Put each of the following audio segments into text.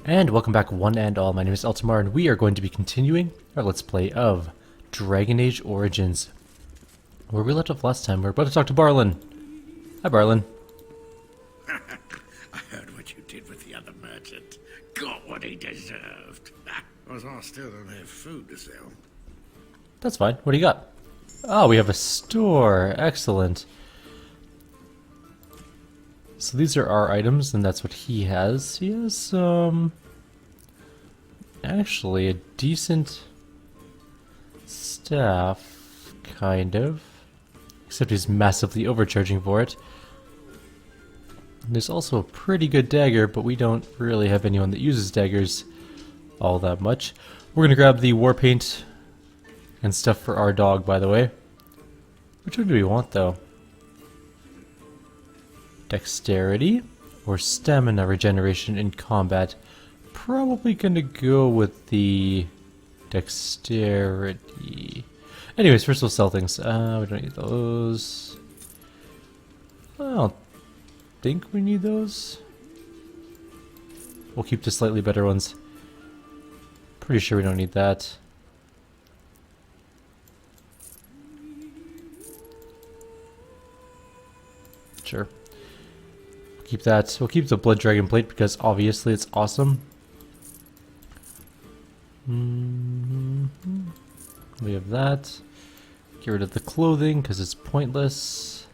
And welcome back one and all, my name is Eltimar and we are going to be continuing our Let's Play of Dragon Age Origins. Where we left off last time, we're about to talk to Barlin. Hi Barlin. I heard what you did with the other merchant. Got what he deserved. Because I still don't have food to sell. That's fine, what do you got? Oh, we have a store, excellent. So these are our items and that's what he has. He has, actually a decent staff, kind of. Except he's massively overcharging for it. And there's also a pretty good dagger, but we don't really have anyone that uses daggers all that much. We're gonna grab the war paint and stuff for our dog, by the way. Which one do we want, though? Dexterity or stamina regeneration in combat? Probably gonna go with the dexterity. Anyways, first we'll sell things. We don't need those. I don't think we need those. We'll keep the slightly better ones. Pretty sure we don't need that. Sure. We'll keep that. We'll keep the Blood Dragon Plate because obviously it's awesome. We have that. Get rid of the clothing because it's pointless.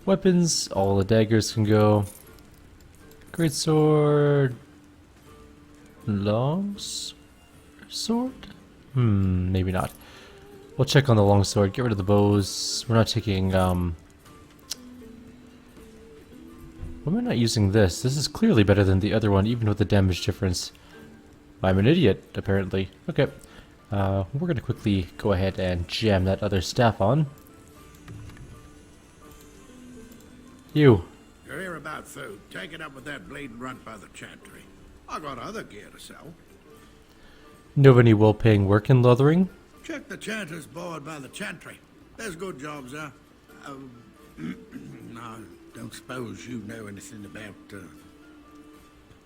Weapons, all the daggers can go. Great sword. Long sword? Maybe not. We'll check on the long sword. Get rid of the bows. We're not taking, why am I not using this? This is clearly better than the other one, even with the damage difference. I'm an idiot, apparently. Okay. We're gonna quickly go ahead and jam that other staff on. You. You're here about food. Take it up with that bleeding runt by the chantry. I got other gear to sell. Know of any well-paying work in Lothering? Check the chanter's board by the chantry. There's good jobs there. No, don't suppose you know anything about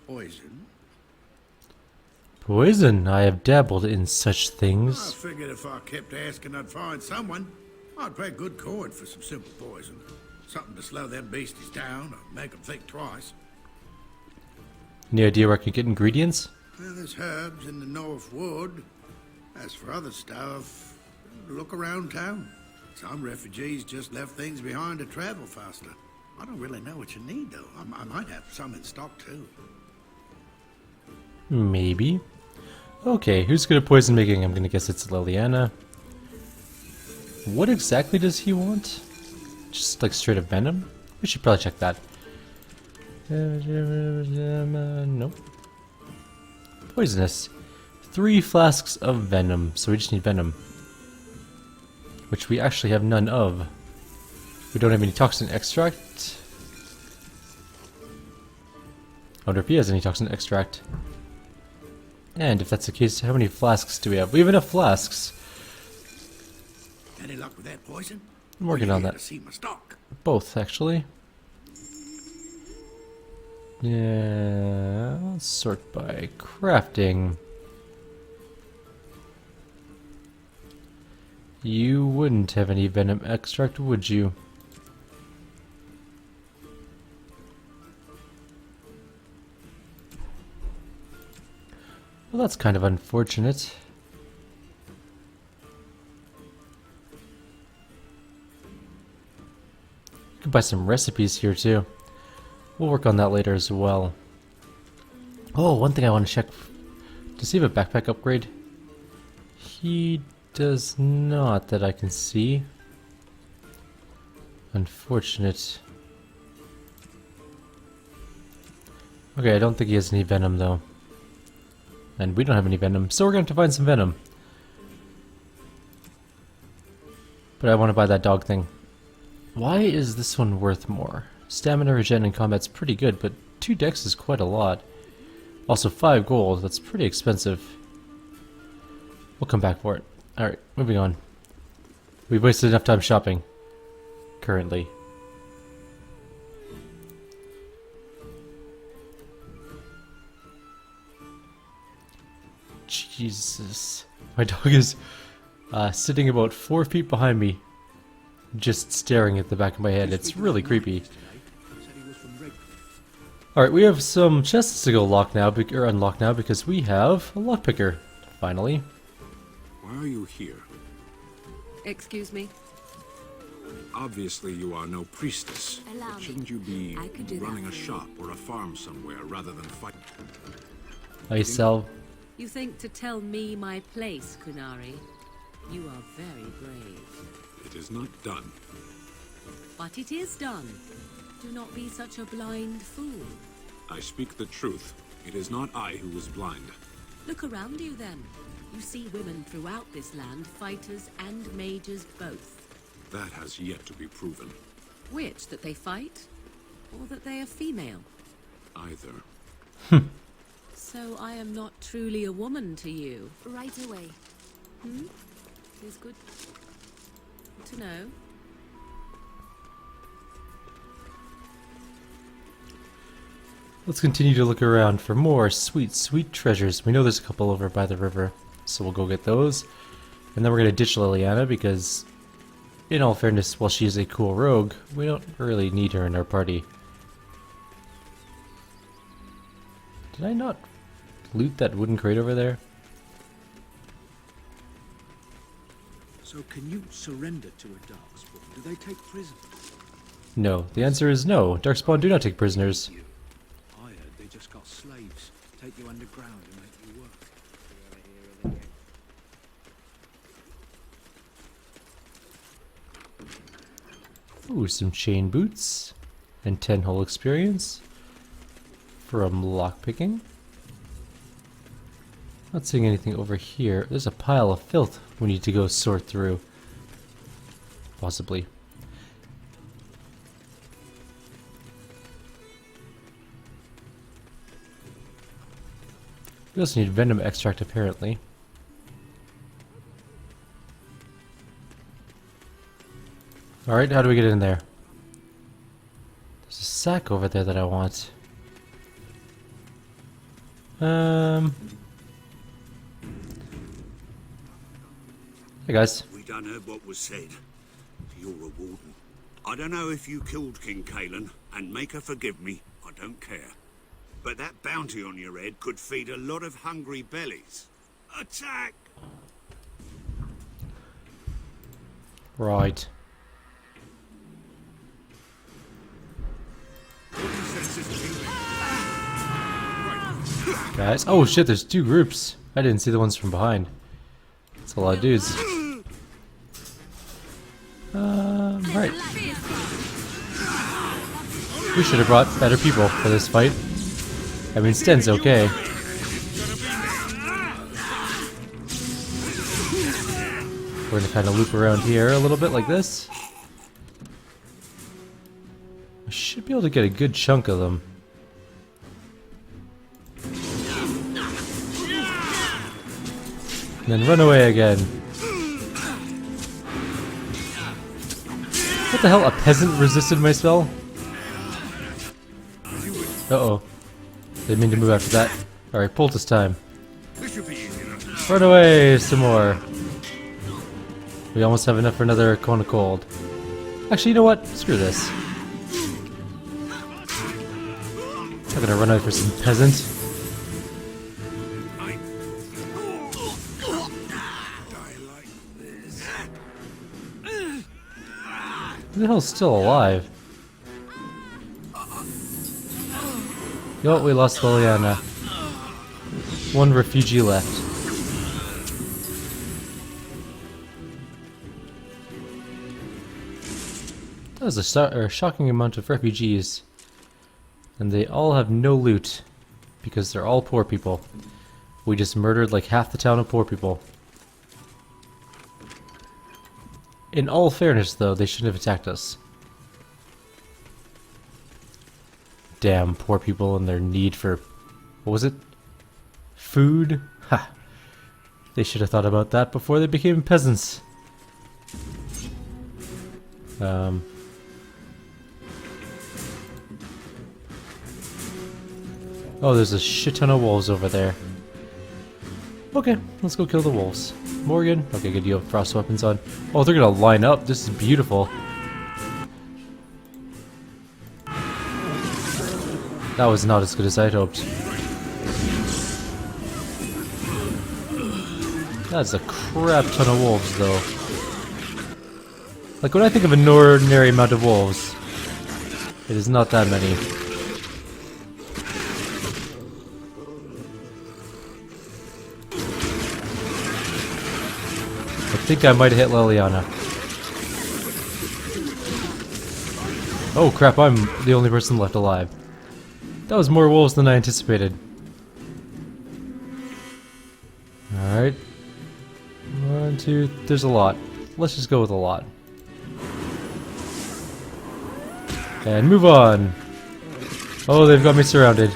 poison. Poison? I have dabbled in such I things. figured if I kept asking, I'd find someone. I'd pay good coin for some simple poison. Something to slow them beasties down or make them think twice. Any idea where I can get ingredients? Well, there's herbs in the North Wood. As for other stuff, look around town. Some refugees just left things behind to travel faster. I don't really know what you need, though. I might have some in stock, too. Maybe. Okay, who's good at poison making? I'm gonna guess it's Liliana. What exactly does he want? Just like straight up venom? We should probably check that. Nope. Poisonous. 3 flasks of venom, so we just need venom. Which we actually have none of. We don't have any toxin extract. I wonder if he has any toxin extract. And if that's the case, how many flasks do we have? We have enough flasks. Any luck with that poison? I'm working on Here that. to see my stock. Both, actually. Yeah, let's sort by crafting. You wouldn't have any venom extract, would you? Well, that's kind of unfortunate. You can buy some recipes here too. We'll work on that later as well. Oh, one thing I want to check. Does he have a backpack upgrade? He does not, that I can see. Unfortunate. Okay, I don't think he has any venom though. And we don't have any venom, so we're going to have to find some venom. But I want to buy that dog thing. Why is this one worth more? Stamina regen in combat's pretty good, but 2 dex is quite a lot. Also 5 gold, that's pretty expensive. We'll come back for it. Alright, moving on. We've wasted enough time shopping. Currently. Jesus. My dog is sitting about 4 feet behind me, just staring at the back of my head. It's really creepy. Alright, we have some chests to go lock now, or unlock now, because we have a lockpicker, finally. Why are you here? Excuse me? Obviously you are no priestess. Allow But me. shouldn't you be I could do running that a for you. shop or a farm somewhere rather than fighting? I sell. You think to tell me my place, Kunari? You are very brave. It is not done. But it is done. Do not be such a blind fool. I speak the truth. It is not I who is blind. Look around you then. You see women throughout this land, fighters and mages both. That has yet to be proven. Which, that they fight? Or that they are female? Either. So I am not truly a woman to you. Right away. It is good to know. Let's continue to look around for more sweet, sweet treasures. We know there's a couple over by the river, so we'll go get those. And then we're going to ditch Liliana because, in all fairness, while she's a cool rogue, we don't really need her in our party. Did I not loot that wooden crate over there? So can you surrender to a darkspawn? Do they take prisoners? No. The answer is no. Darkspawn do not take prisoners. I heard they just got slaves. Take you underground and make you work. Ooh, some chain boots. And 10 whole experience. From lockpicking. Not seeing anything over here. There's a pile of filth we need to go sort through. Possibly. We also need venom extract apparently. Alright, how do we get in there? There's a sack over there that I want. Hey guys. We done heard what was said. You're a warden. I don't know if you killed King Kalen, and make her forgive me, I don't care. But that bounty on your head could feed a lot of hungry bellies. Attack! Right. Guys. Oh shit, there's 2 groups. I didn't see the ones from behind. That's a lot of dudes. Right. We should have brought better people for this fight. I mean, Sten's okay. We're gonna kind of loop around here a little bit like this. I should be able to get a good chunk of them. And then run away again. What the hell? A peasant resisted my spell? Uh-oh. Didn't mean to move after that. Alright, poultice time. Run away some more. We almost have enough for another cone of cold. Actually, you know what? Screw this. I'm gonna run away for some peasant. Who the hell's still alive? You know what? We lost Liliana. 1 refugee left. That was a shocking amount of refugees. And they all have no loot. Because they're all poor people. We just murdered like half the town of poor people. In all fairness, though, they shouldn't have attacked us. Damn poor people and their need for... what was it? Food? Ha! They should have thought about that before they became peasants. Oh, there's a shit ton of wolves over there. Okay, let's go kill the wolves. Morgan, okay, good, you have frost weapons on. Oh, they're gonna line up. This is beautiful. That was not as good as I'd hoped. That's a crap ton of wolves, though. Like, when I think of an ordinary amount of wolves, it is not that many. I think I might have hit Liliana. Oh crap, I'm the only person left alive. That was more wolves than I anticipated. Alright. 1, 2, there's a lot. Let's just go with a lot. And move on! Oh, they've got me surrounded.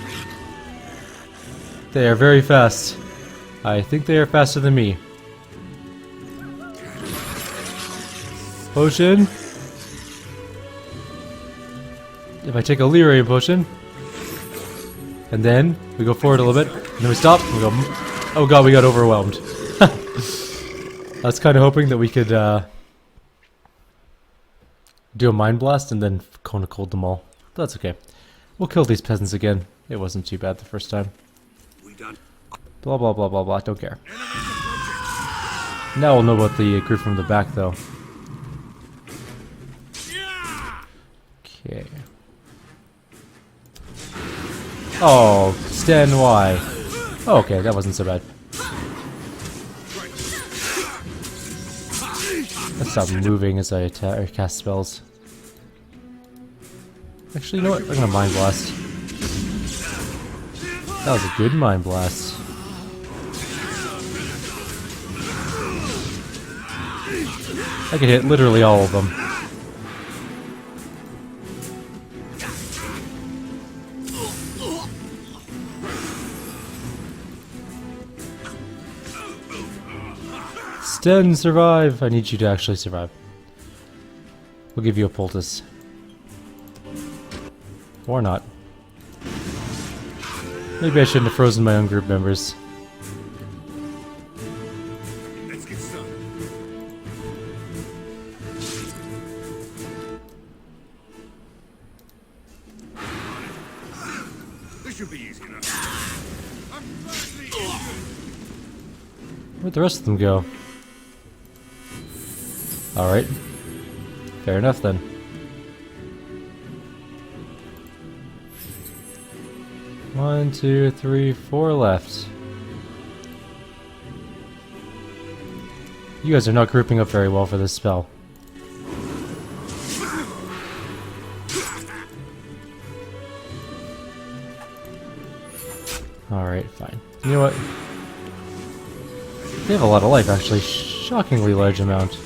They are very fast. I think they are faster than me. Potion. If I take a Leroy potion, and then we go forward a little bit, and then we stop, and we go, oh god, we got overwhelmed. I was kind of hoping that we could do a mind blast and then Kona cold them all. But that's okay. We'll kill these peasants again. It wasn't too bad the first time. We done. Blah blah blah blah blah, don't care. Now we'll know about the group from the back though. Okay. Oh, Stan, why? Oh, okay, that wasn't so bad. Let's stop moving as I attack or cast spells. Actually, you know what? I'm gonna Mind Blast. That was a good Mind Blast. I could hit literally all of them. Sten, survive! I need you to actually survive. We'll give you a poultice. Or not. Maybe I shouldn't have frozen my own group members. Let's get started. This should be easy enough. I'm badly injured. Where'd the rest of them go? Alright. Fair enough then. One, two, three, 4 left. You guys are not grouping up very well for this spell. Alright, fine. You know what? They have a lot of life, actually. Shockingly large amount.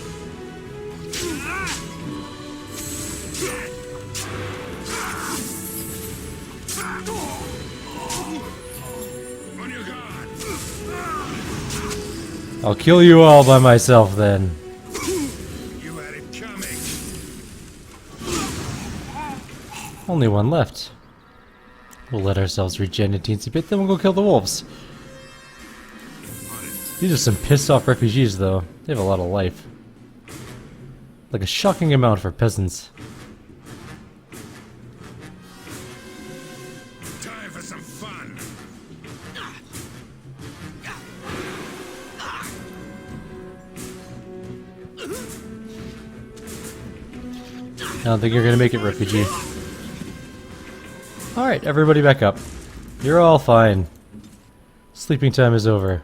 I'll kill you all by myself then. You had it coming. Only one left. We'll let ourselves regen a teensy bit, then we'll go kill the wolves. These are some pissed off refugees though. They have a lot of life. Like a shocking amount for peasants. Time for some fun. I don't think you're gonna make it, refugee. Alright, everybody back up. You're all fine. Sleeping time is over.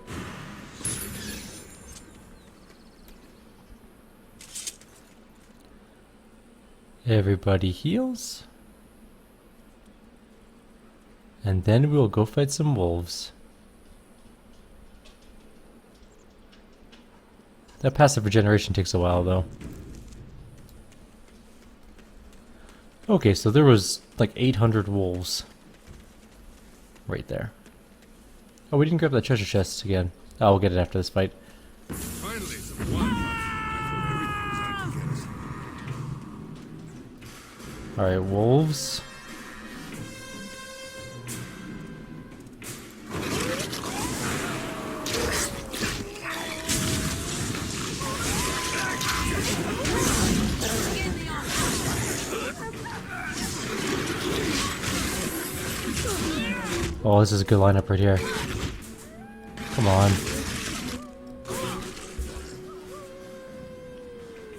Everybody heals. And then we'll go fight some wolves. That passive regeneration takes a while though. Okay, so there was like 800 wolves. Right there. Oh, we didn't grab that treasure chest again. Oh, we'll get it after this fight. Finally, some wildlife. I thought everything was out to get us. Alright, wolves. Oh, this is a good lineup right here. Come on.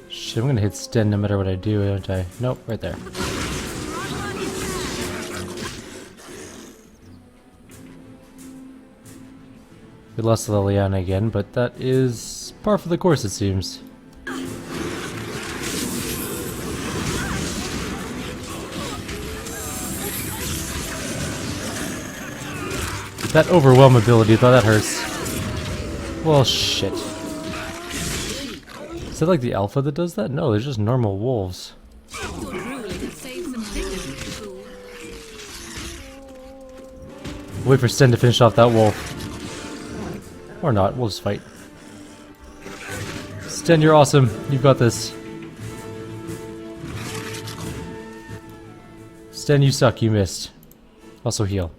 Shit, I'm gonna hit Sten no matter what I do, don't I? Nope, right there. We lost Liliana again, but that is par for the course, it seems. That overwhelm ability, though, that hurts. Well, shit. Is it like the alpha that does that? No, they're just normal wolves. Good ruling could save some dignity, fool. Wait for Sten to finish off that wolf. Or not, we'll just fight. Sten, you're awesome. You've got this. Sten, you suck. You missed. Also heal.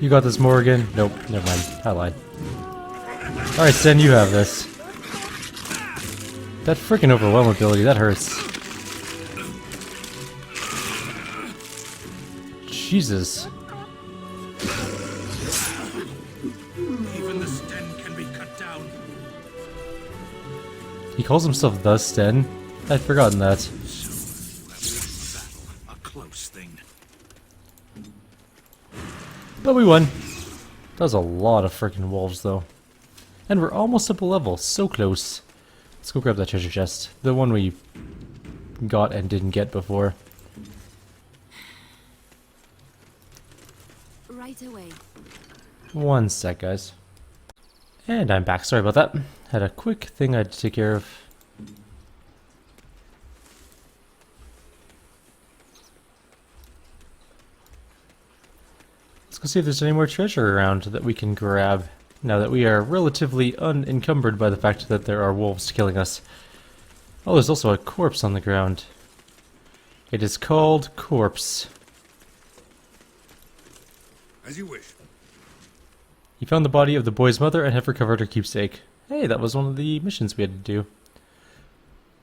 You got this, Morgan? Nope, never mind. I lied. Alright, Sten, you have this. That freaking overwhelm ability, that hurts. Jesus. Even the Sten can be cut down. He calls himself the Sten? I'd forgotten that. So, you have won the battle. A close thing. But we won. That was a lot of freaking wolves, though. And we're almost up a level. So close. Let's go grab that treasure chest. The one we got and didn't get before. Right away. One sec, guys. And I'm back. Sorry about that. Had a quick thing I had to take care of. Let's go see if there's any more treasure around that we can grab. Now that we are relatively unencumbered by the fact that there are wolves killing us. Oh, there's also a corpse on the ground. It is called Corpse. As you wish. You found the body of the boy's mother and have recovered her keepsake. Hey, that was one of the missions we had to do.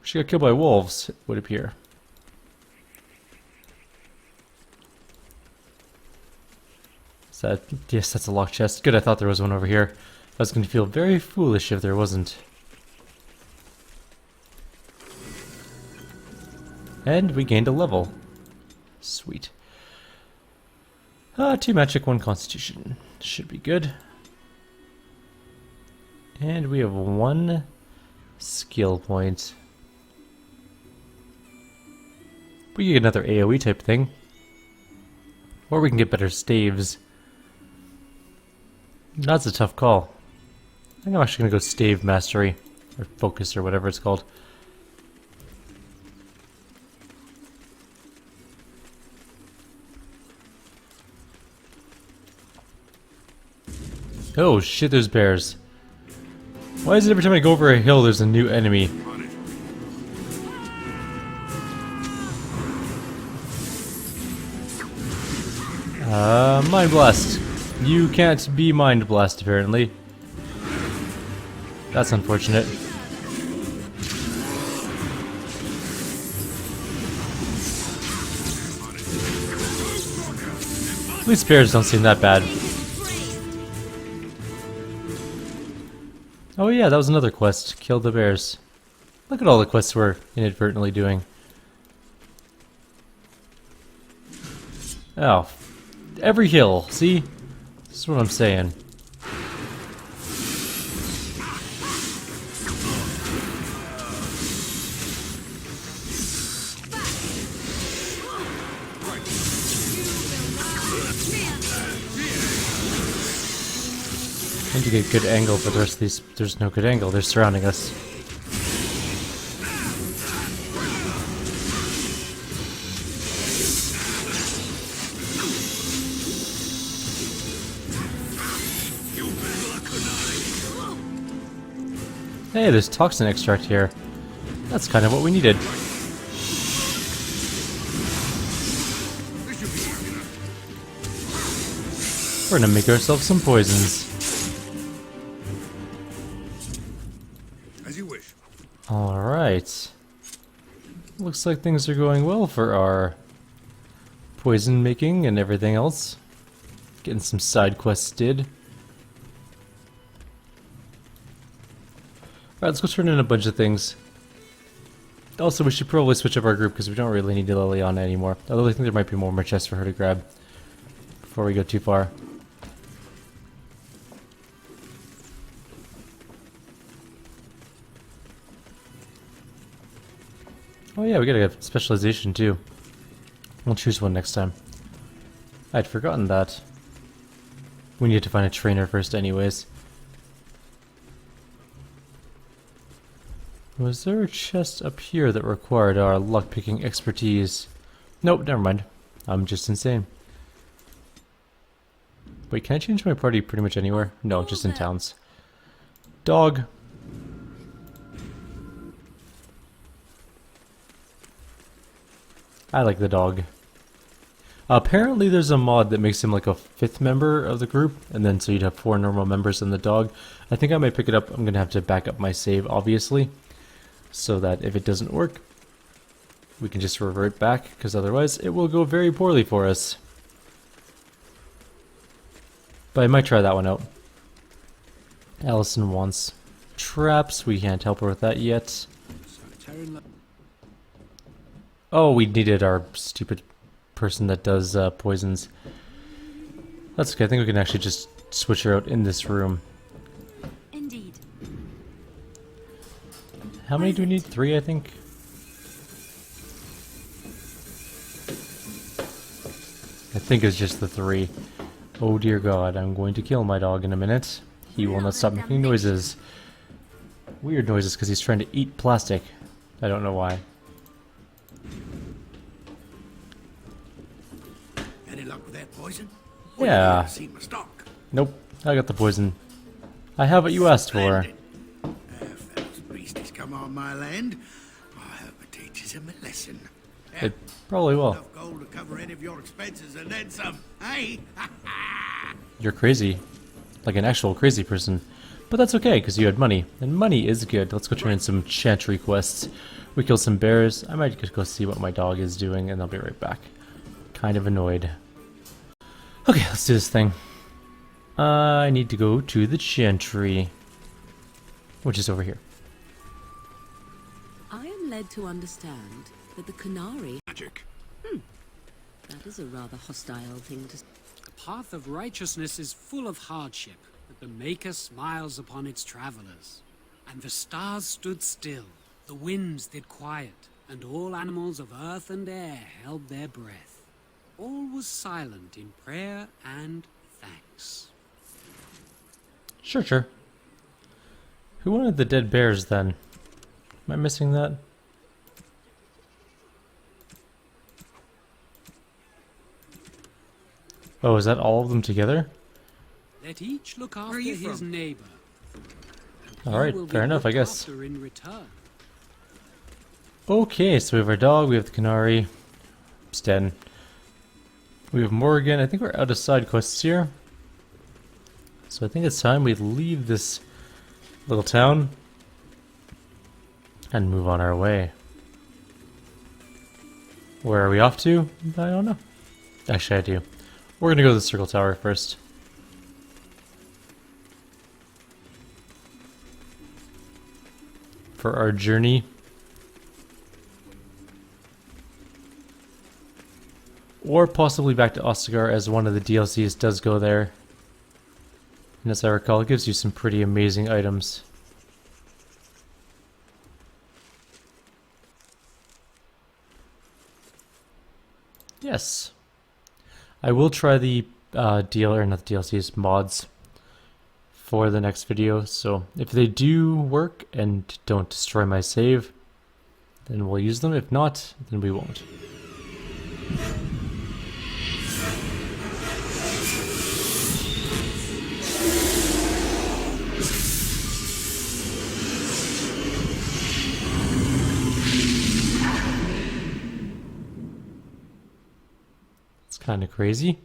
She got killed by wolves, it would appear. Is that... Yes, that's a locked chest. Good, I thought there was one over here. I was going to feel very foolish if there wasn't. And we gained a level. Sweet. 2 magic, 1 constitution. Should be good. And we have 1 skill point. We can get another AoE type thing. Or we can get better staves. That's a tough call. I think I'm actually going to go stave mastery. Or focus or whatever it's called. Oh shit, there's bears. Why is it every time I go over a hill there's a new enemy? On it. Mind Blast. You can't be Mind Blast apparently. That's unfortunate. At least bears don't seem that bad. Oh yeah, that was another quest. Kill the bears. Look at all the quests we're inadvertently doing. Oh. Every hill, see? This is what I'm saying. I need to get a good angle for the rest of these. There's no good angle. They're surrounding us. Hey, there's toxin extract here. That's kind of what we needed. We're gonna make ourselves some poisons. As you wish. Alright. Looks like things are going well for our poison making and everything else. Getting some side quests did. Alright, let's go turn in a bunch of things. Also, we should probably switch up our group because we don't really need Liliana anymore. Although I think there might be more chests for her to grab before we go too far. Oh yeah, we gotta get specialization too. We'll choose one next time. I'd forgotten that. We need to find a trainer first anyways. Was there a chest up here that required our lockpicking expertise? Nope, never mind. I'm just insane. Wait, can I change my party pretty much anywhere? No, just in towns. Dog. I like the dog. Apparently there's a mod that makes him like a 5th member of the group, and then so you'd have 4 normal members and the dog. I think I might pick it up. I'm gonna have to back up my save, obviously, so that if it doesn't work, we can just revert back, because otherwise it will go very poorly for us. But I might try that one out. Allison wants traps. We can't help her with that yet. Oh, we needed our stupid person that does poisons. That's okay. I think we can actually just switch her out in this room. Indeed. How many do we need? 3, I think. I think it's just the 3. Oh dear God, I'm going to kill my dog in a minute. He will not stop making noises. Weird noises because he's trying to eat plastic. I don't know why. Any luck with that poison? Yeah. I see my stock. Nope, I got the poison. I have what you asked for. Splendid. If those beasties come on my land, I hope it teaches them a lesson. It probably will. Enough gold to cover any of your expenses and then some. Hey? You're crazy. Like an actual crazy person. But that's okay, because you had money. And money is good. Let's go turn in some chantry quests. We killed some bears. I might just go see what my dog is doing, and I'll be right back. Kind of annoyed. Okay, let's do this thing. I need to go to the chantry, which is over here. I am led to understand that the Canary... Magic. That is a rather hostile thing to... The path of righteousness is full of hardship, but the Maker smiles upon its travelers. And the stars stood still, the winds did quiet, and all animals of earth and air held their breath. All was silent in prayer and thanks. Sure, sure. Who wanted the dead bears then? Am I missing that? Oh, is that all of them together? Let each look after his neighbor. Alright, fair enough, I guess. After in return. Okay, so we have our dog, we have the canary, Sten. We have Morgan. I think we're out of side quests here. So I think it's time we leave this little town and move on our way. Where are we off to? I don't know. Actually, I do. We're gonna go to the Circle Tower first. For our journey. Or possibly back to Ostagar, as one of the DLCs does go there. And as I recall, it gives you some pretty amazing items. Yes. I will try the not the DLCs, mods for the next video, so if they do work and don't destroy my save, then we'll use them. If not, then we won't. It's kind of crazy.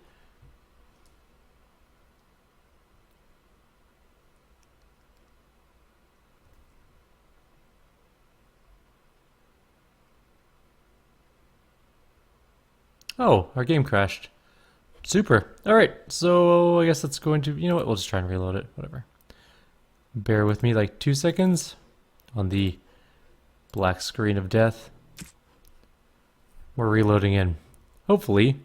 Oh, our game crashed. Super. Alright, so I guess that's going to... You know what? We'll just try and reload it. Whatever. Bear with me like 2 seconds on the black screen of death. We're reloading in. Hopefully, it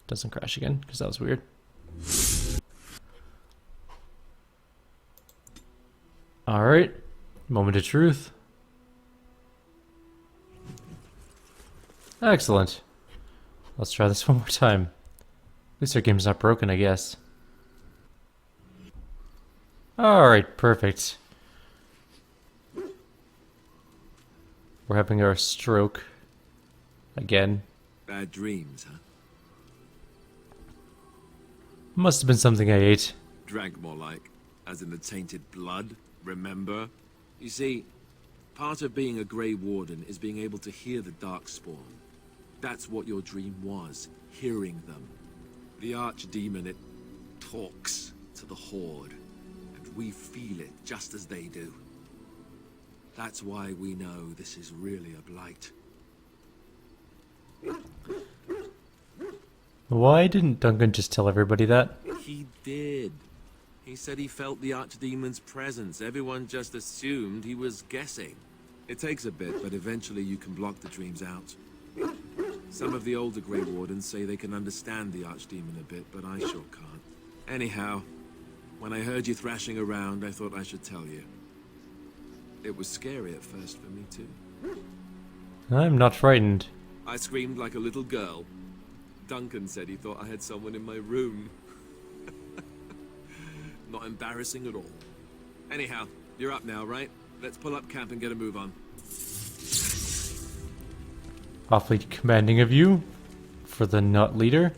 doesn't crash again, because that was weird. Alright, moment of truth. Excellent. Let's try this one more time. At least our game's not broken, I guess. Alright, perfect. We're having our stroke. Again. Bad dreams, huh? Must have been something I ate. Drank more like, as in the tainted blood, remember? You see, part of being a Grey Warden is being able to hear the Darkspawn. That's what your dream was, hearing them. The Archdemon, it talks to the Horde, and we feel it just as they do. That's why we know this is really a blight. Why didn't Duncan just tell everybody that? He did. He said he felt the Archdemon's presence. Everyone just assumed he was guessing. It takes a bit, but eventually you can block the dreams out. Some of the older Grey Wardens say they can understand the Archdemon a bit, but I sure can't. Anyhow, when I heard you thrashing around, I thought I should tell you. It was scary at first for me, too. I'm not frightened. I screamed like a little girl. Duncan said he thought I had someone in my room. Not embarrassing at all. Anyhow, you're up now, right? Let's pull up camp and get a move on. Awfully commanding of you for the nut leader.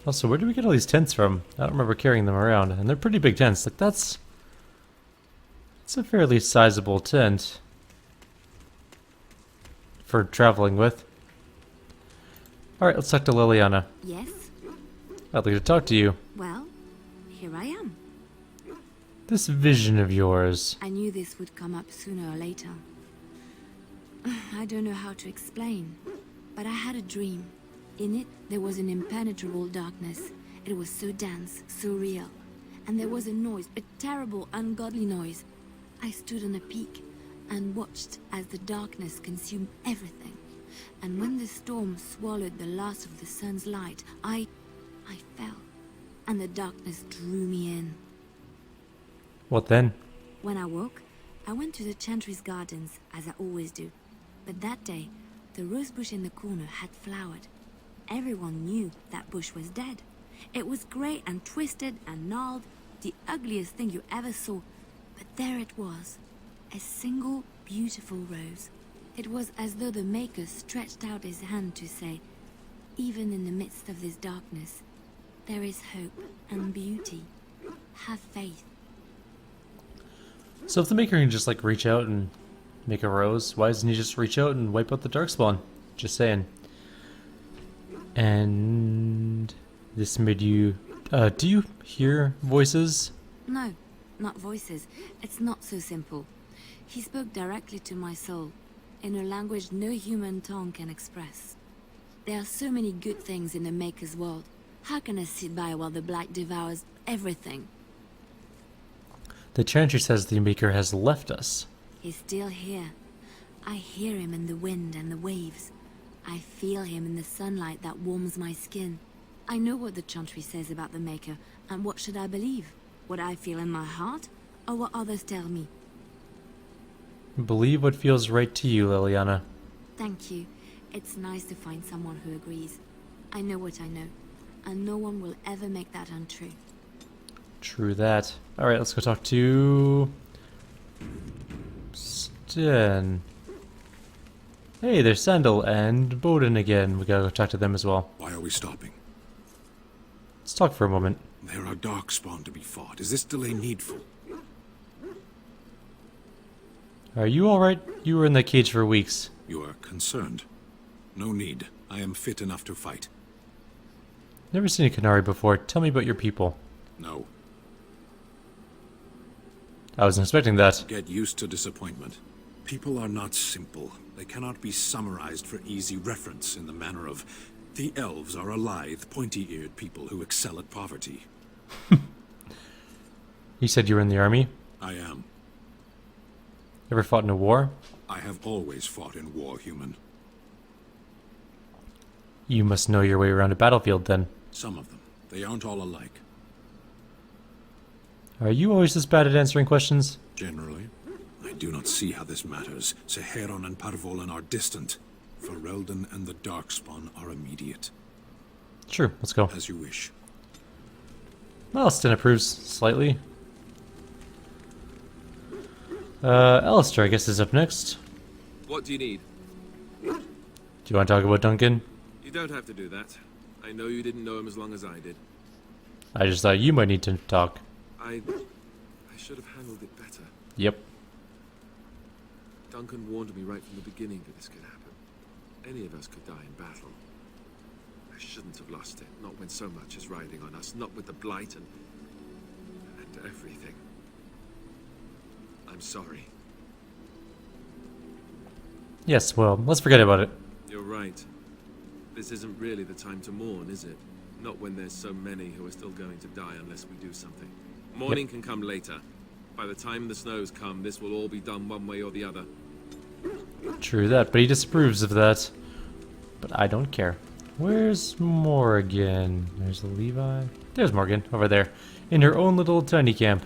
Also, where do we get all these tents from? I don't remember carrying them around, and they're pretty big tents. Like, that's a fairly sizable tent for traveling with. Alright, let's talk to Liliana. Yes? I'd like to talk to you. Well, here I am. This vision of yours. I knew this would come up sooner or later. I don't know how to explain, but I had a dream. In it, there was an impenetrable darkness. It was so dense, so real. And there was a noise, a terrible, ungodly noise. I stood on a peak and watched as the darkness consumed everything. And when the storm swallowed the last of the sun's light, I fell, and the darkness drew me in. What then? When I woke, I went to the Chantry's gardens, as I always do. But that day, the rose bush in the corner had flowered. Everyone knew that bush was dead. It was grey and twisted and gnarled, the ugliest thing you ever saw. But there it was, a single beautiful rose. It was as though the Maker stretched out his hand to say, even in the midst of this darkness, there is hope and beauty. Have faith. So if the Maker can just like reach out and make a rose, why doesn't he just reach out and wipe out the Darkspawn? Just saying. And this made you... do you hear voices? No, not voices. It's not so simple. He spoke directly to my soul, in a language no human tongue can express. There are so many good things in the Maker's world. How can I sit by while the Blight devours everything? The Chantry says the Maker has left us. He's still here. I hear him in the wind and the waves. I feel him in the sunlight that warms my skin. I know what the Chantry says about the Maker, and what should I believe? What I feel in my heart, or what others tell me? Believe what feels right to you, Liliana. Thank you. It's nice to find someone who agrees. I know what I know, and no one will ever make that untrue. True that. Alright, let's go talk to... Sten. Hey, there's Sandal and Bowden again. We gotta go talk to them as well. Why are we stopping? Let's talk for a moment. There are Darkspawn to be fought. Is this delay needful? Are you alright? You were in that cage for weeks. You are concerned. No need. I am fit enough to fight. Never seen a Canary before. Tell me about your people. No. I wasn't expecting that. Get used to disappointment. People are not simple. They cannot be summarized for easy reference in the manner of The elves are a lithe, pointy-eared people who excel at poverty. You said you were in the army? I am. Ever fought in a war? I have always fought in war, human. You must know your way around a battlefield then. Some of them. They aren't all alike. Are you always this bad at answering questions? Generally. I do not see how this matters. Seheron and Parvolan are distant. Ferelden and the Darkspawn are immediate. Sure, let's go. As you wish. Well, Sten approves slightly. Alistair, I guess, is up next. What do you need? Do you want to talk about Duncan? You don't have to do that. I know you didn't know him as long as I did. I just thought you might need to talk. I should have handled it better. Yep. Duncan warned me right from the beginning that this could happen. Any of us could die in battle. I shouldn't have lost it, not when so much is riding on us, not with the Blight and everything. I'm sorry. Yes, well, let's forget about it. You're right. This isn't really the time to mourn, is it? Not when there's so many who are still going to die unless we do something. Mourning can come later. By the time the snows come, this will all be done one way or the other. True that, but he disapproves of that. But I don't care. Where's Morgan? There's Levi. There's Morgan, over there. In her own little tiny camp.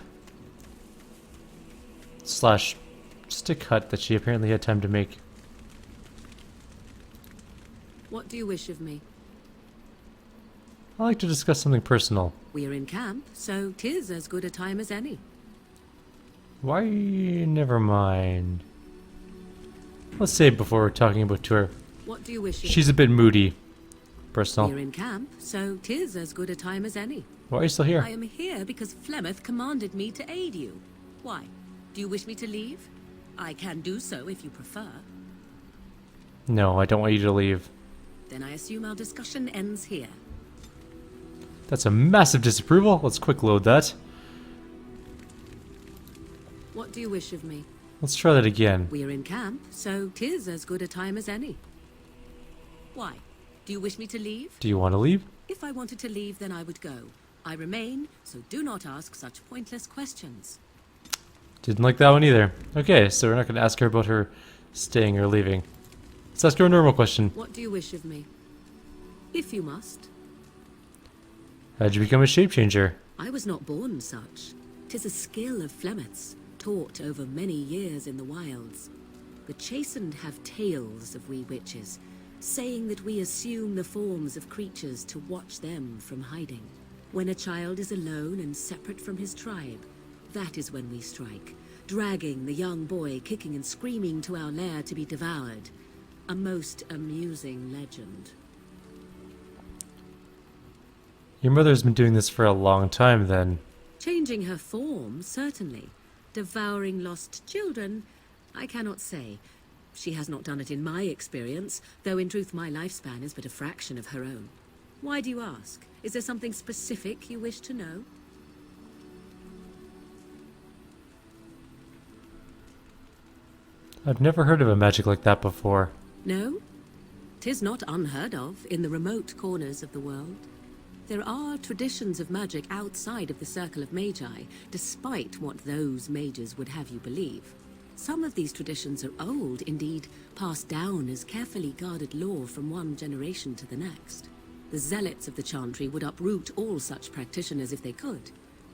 Slash stick hut that she apparently had time to make. What do you wish of me? I'd like to discuss something personal. We are in camp, so 'tis as good a time as any. Why? Never mind. Let's say before we're talking about tour. What do you wish of She's a bit moody. We're Personal. in camp, so 'tis as good a time as any. Why are you still here? I am here because Flemeth commanded me to aid you. Why? Do you wish me to leave? I can do so if you prefer. No, I don't want you to leave. Then I assume our discussion ends here. That's a massive disapproval. Let's quick load that. What do you wish of me? Let's try that again. We are in camp, so 'tis as good a time as any. Why? Do you wish me to leave? Do you want to leave? If I wanted to leave, then I would go. I remain, so do not ask such pointless questions. Didn't like that one either. Okay, so we're not going to ask her about her staying or leaving. Let's ask her a normal question. What do you wish of me? If you must. How'd you become a shapechanger? I was not born such. 'Tis a skill of Flemeth's, taught over many years in the wilds. The chastened have tales of we witches, saying that we assume the forms of creatures to watch them from hiding. When a child is alone and separate from his tribe, that is when we strike, dragging the young boy kicking and screaming to our lair to be devoured. A most amusing legend. Your mother's been doing this for a long time then. Changing her form, certainly. Devouring lost children, I cannot say. She has not done it in my experience, though in truth my lifespan is but a fraction of her own. Why do you ask? Is there something specific you wish to know? I've never heard of a magic like that before. No? 'Tis not unheard of in the remote corners of the world. There are traditions of magic outside of the circle of magi, despite what those mages would have you believe. Some of these traditions are old, indeed, passed down as carefully guarded lore from one generation to the next. The zealots of the chantry would uproot all such practitioners if they could.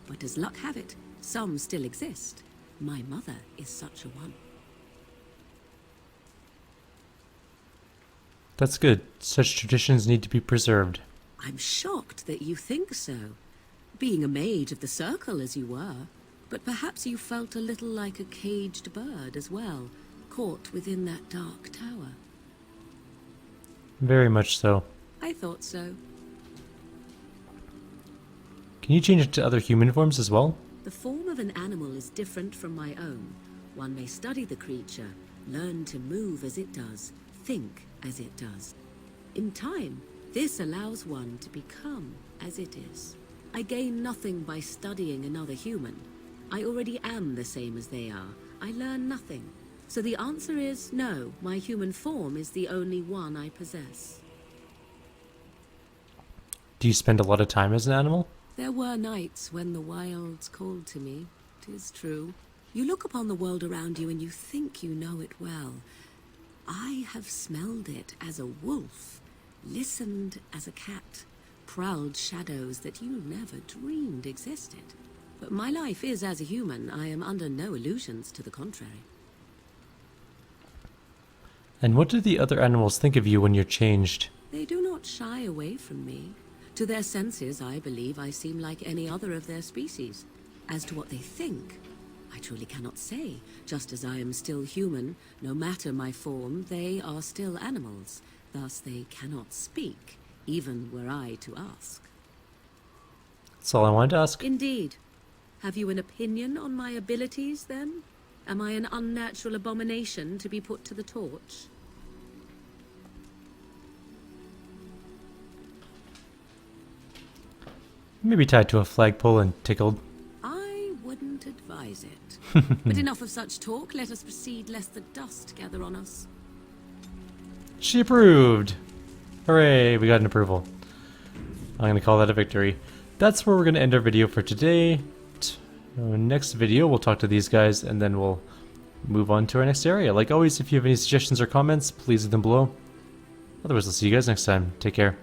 But as luck have it, some still exist. My mother is such a one. That's good. Such traditions need to be preserved. I'm shocked that you think so. Being a mage of the circle as you were. But perhaps you felt a little like a caged bird as well, caught within that dark tower. Very much so. I thought so. Can you change it to other human forms as well? The form of an animal is different from my own. One may study the creature, learn to move as it does, think as it does. In time, this allows one to become as it is. I gain nothing by studying another human. I already am the same as they are. I learn nothing. So the answer is no, my human form is the only one I possess. Do you spend a lot of time as an animal? There were nights when the wilds called to me, 'tis true. You look upon the world around you and you think you know it well. I have smelled it as a wolf, listened as a cat, prowled shadows that you never dreamed existed. But my life is as a human. I am under no illusions to the contrary. And what do the other animals think of you when you're changed? They do not shy away from me. To their senses, I believe I seem like any other of their species. As to what they think, I truly cannot say. Just as I am still human, no matter my form, they are still animals. Thus they cannot speak, even were I to ask. That's all I wanted to ask. Indeed. Have you an opinion on my abilities, then? Am I an unnatural abomination to be put to the torch? Maybe tied to a flagpole and tickled. I wouldn't advise it. But enough of such talk. Let us proceed, lest the dust gather on us. She approved! Hooray, we got an approval. I'm going to call that a victory. That's where we're going to end our video for today. Next video, we'll talk to these guys, and then we'll move on to our next area. Like always, if you have any suggestions or comments, please leave them below. Otherwise, I'll see you guys next time. Take care.